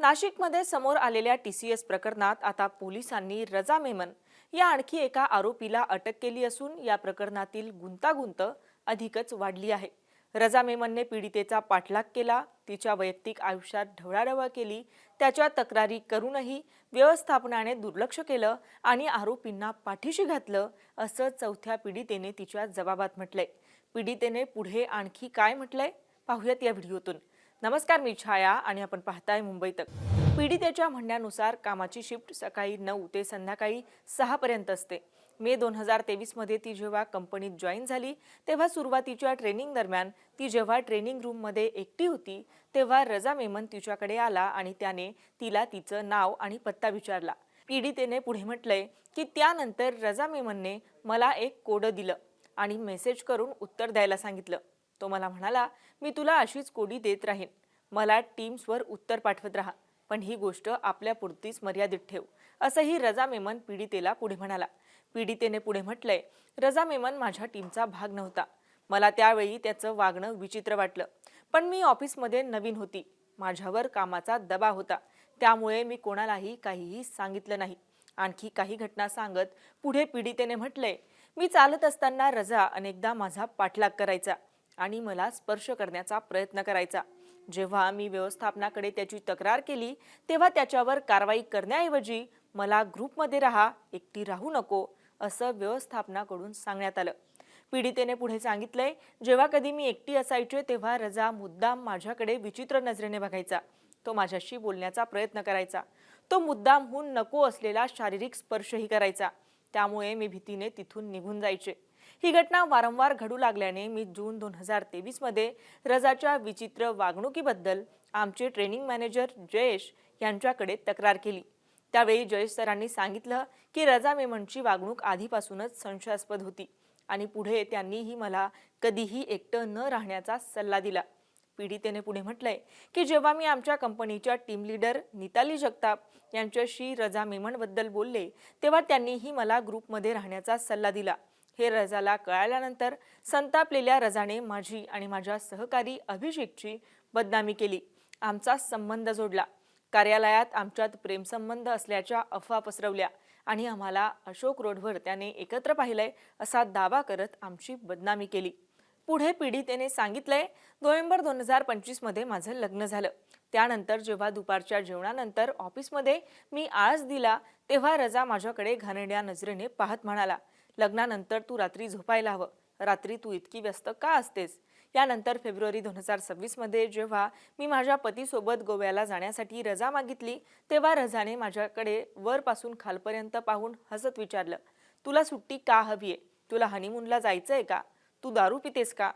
नाशिकमध्ये समोर आलेल्या टीसीएस प्रकरणात आता पोलिसांनी रजा मेमन या आणखी एका आरोपीला अटक केली असून या प्रकरणातील गुंतागुंत अधिकच वाढली आहे। रजा मेमनने पीडितेचा पाठलाग केला, तिच्या वैयक्तिक आयुष्यात ढवळाढवळ केली, त्याच्या तक्रारी करूनही व्यवस्थापनाने दुर्लक्ष केलं आणि आरोपींना पाठीशी घातलं, असं चौथ्या पीडितेने तिच्या जबाबात म्हटलंय। पीडितेने पुढे आणखी काय म्हटलंय पाहूयात या व्हिडिओतून। नमस्कार, मी छाया आणि आपण पाहताय मुंबई तक। पीडितेच्या म्हणण्यानुसार कामाची शिफ्ट सकाळी 9 ते संध्याकाळी 6 पर्यंत असते। मे 2023 मध्ये ती जेव्हा कंपनीत जॉईन झाली तेव्हा सुरुवातीच्या ट्रेनिंग दरम्यान ती जेव्हा ट्रेनिंग रूम मध्ये एकटी होती तेव्हा रजा मेमन तिच्याकडे आला आणि त्याने तिला तिचं नाव आणि पत्ता विचारला। पीडितेने पुढे म्हटलंय की त्यानंतर रजा मेमनने मला एक कोड दिलं आणि मेसेज करून उत्तर द्यायला सांगितलं। तो मला म्हणाला, मी तुला अशीच कोडी देत राहीन, मला टीम्सवर उत्तर पाठवत राहा, पण ही गोष्ट आपल्यापुरतीच मर्यादित ठेव, असंही रजा मेमन पीडितेला पुढे म्हणाला। पीडितेने पुढे म्हटलंय, रजा मेमन माझ्या टीमचा भाग नव्हता, मला त्यावेळी त्याचं वागणं विचित्र वाटलं, पण मी ऑफिसमध्ये नवीन होती, माझ्यावर कामाचा दबाव होता, त्यामुळे मी कोणालाही काहीही सांगितलं नाही। आणखी काही घटना सांगत पुढे पीडितेने म्हटलंय, मी चालत असताना रजा अनेकदा माझा पाठलाग करायचा आणि मला स्पर्श करण्याचा प्रयत्न करायचा। जेव्हा मी व्यवस्थापनाकडे त्याची तक्रार केली तेव्हा त्याच्यावर कारवाई करण्याऐवजी मला ग्रुपमध्ये राहा, एकटी राहू नको, असं व्यवस्थापनाकडून सांगण्यात आलं। पीडितेने पुढे सांगितलंय, जेव्हा कधी मी एकटी असायचे तेव्हा रजा मुद्दाम माझ्याकडे विचित्र नजरेने बघायचा, तो माझ्याशी बोलण्याचा प्रयत्न करायचा, तो मुद्दामहून नको असलेला शारीरिक स्पर्शही करायचा, त्यामुळे मी भीतीने तिथून निघून जायचे। ही घटना वारंवार घडू लागल्याने मी जून 2023 मध्ये रजाच्या विचित्र वागणुकीबद्दल आमचे ट्रेनिंग मॅनेजर जयेश यांच्याकडे तक्रार केली। त्यावेळी जयेश सरांनी सांगितलं की रजा मेमनची वागणूक आधीपासूनच संशयास्पद होती आणि पुढे त्यांनीही मला कधीही एकटं न राहण्याचा सल्ला दिला। पीडितेने पुढे म्हटलंय की जेव्हा मी आमच्या कंपनीच्या टीम लीडर नीताली जगताप यांच्याशी रजा मेमनबद्दल बोलले तेव्हा त्यांनीही मला ग्रुपमध्ये राहण्याचा सल्ला दिला। हे रजाला कळाल्यानंतर संतापलेल्या रजाने माझी आणि माझ्या सहकारी अभिषेकची बदनामी केली, आमचा संबंध जोडला, कार्यालयात आमच्यात प्रेमसंबंध असल्याच्या अफवा पसरवल्या आणि आम्हाला अशोक रोडवर त्याने एकत्र पाहिलंय असा दावा करत आमची बदनामी केली। पुढे पीडितेने सांगितलंय, नोव्हेंबर 2025 मध्ये माझं लग्न झालं, त्यानंतर जेव्हा दुपारच्या जेवणानंतर ऑफिसमध्ये मी आळस दिला तेव्हा रजा माझ्याकडे घाणेरड्या नजरेने पाहत म्हणाला, लग्नानंतर तू रात्री झोपायला हवं, रात्री तू इतकी व्यस्त का असतेस। यानंतर फेब्रुवारी 2026 मध्ये जेव्हा मी माझ्या पतीसोबत गोव्याला जाण्यासाठी रजा मागितली तेव्हा रजाने माझ्याकडे वरपासून खालपर्यंत पाहून हसत विचारलं, तुला सुट्टी का हवीये, तुला हनीमूनला जायचंय का, तू दारू पितेस का,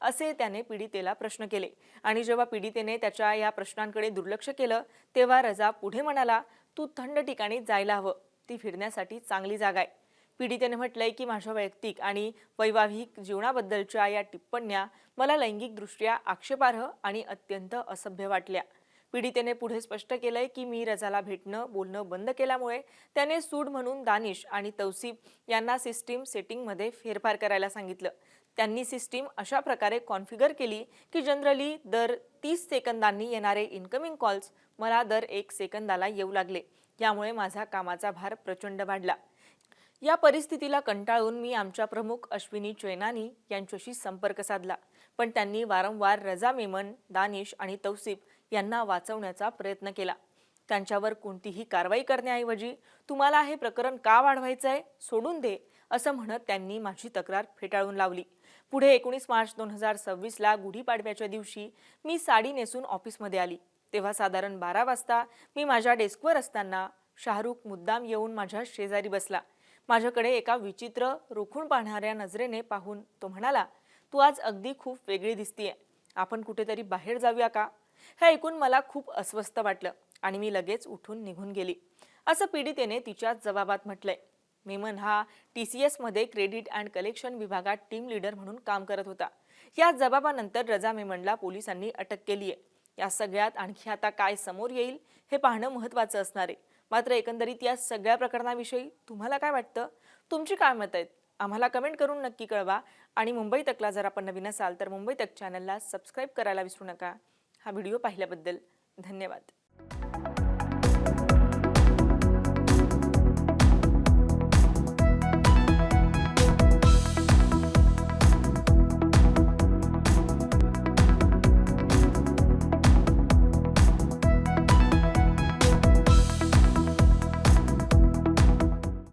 असे त्याने पीडितेला प्रश्न केले। आणि जेव्हा पीडितेने त्याच्या या प्रश्नांकडे दुर्लक्ष केलं तेव्हा रजा पुढे म्हणाला, तू थंड ठिकाणी जायला हवं, ती फिरण्यासाठी चांगली जागा आहे। पीडितेने म्हटलंय की माझ्या वैयक्तिक आणि वैवाहिक जीवनाबद्दलच्या या टिप्पण्या मला लैंगिकदृष्ट्या आक्षेपार्ह आणि अत्यंत असभ्य वाटल्या। पीडितेने पुढे स्पष्ट केलंय की मी रजाला भेटणं बोलणं बंद केल्यामुळे त्याने सूड म्हणून दानिश आणि तौसिफ यांना सिस्टीम सेटिंगमध्ये फेरफार करायला सांगितलं। त्यांनी सिस्टीम अशा प्रकारे कॉन्फिगर केली की जनरली दर 30 सेकंदांनी येणारे इनकमिंग कॉल्स मला दर 1 सेकंदाला येऊ लागले, यामुळे माझा कामाचा भार प्रचंड वाढला। या परिस्थितीला कंटाळून मी आमच्या प्रमुख अश्विनी चैनानी यांच्याशी संपर्क साधला, पण त्यांनी वारंवार रजा मेमन, दानिश आणि तौसिफ यांना वाचवण्याचा प्रयत्न केला। त्यांच्यावर कोणतीही कारवाई करण्याऐवजी तुम्हाला हे प्रकरण का वाढवायचंय, सोडून दे, असं म्हणत त्यांनी माझी तक्रार फेटाळून लावली। पुढे 19 मार्च 2026 ला गुढीपाडव्याच्या दिवशी मी साडी नेसून ऑफिसमध्ये आली तेव्हा साधारण 12 वाजता मी माझ्या डेस्कवर असताना शाहरुख मुद्दाम येऊन माझ्या शेजारी बसला। माझ्याकडे एका विचित्र रोखून पाहणाऱ्या नजरेने पाहून तो म्हणाला, तू आज अगदी खूप वेगळी दिसतीये, आपण कुठेतरी बाहेर जाऊया का। हे ऐकून मला खूप अस्वस्थ वाटलं आणि मी लगेच उठून निघून गेली, असं पीडितेने तिच्या जबाबात म्हटलंय। मेमन हा टीसीएस मध्ये क्रेडिट अँड कलेक्शन विभागात टीम लीडर म्हणून काम करत होता। या जबाबानंतर रजा मेमनला पोलिसांनी अटक केली आहे। या सगळ्यात आणखी आता काय समोर येईल हे पाहणं महत्त्वाचं असणार आहे। मात्र एकंदरीत या सगळ्या प्रकरणाविषयी तुम्हाला काय वाटतं, तुमची काय मत आहेत, आम्हाला कमेंट करून नक्की कळवा। आणि मुंबई तकला जर आपण नवीन असाल तर मुंबई तक चॅनलला सबस्क्राईब करायला विसरू नका। हा व्हिडिओ पाहिल्याबद्दल धन्यवाद।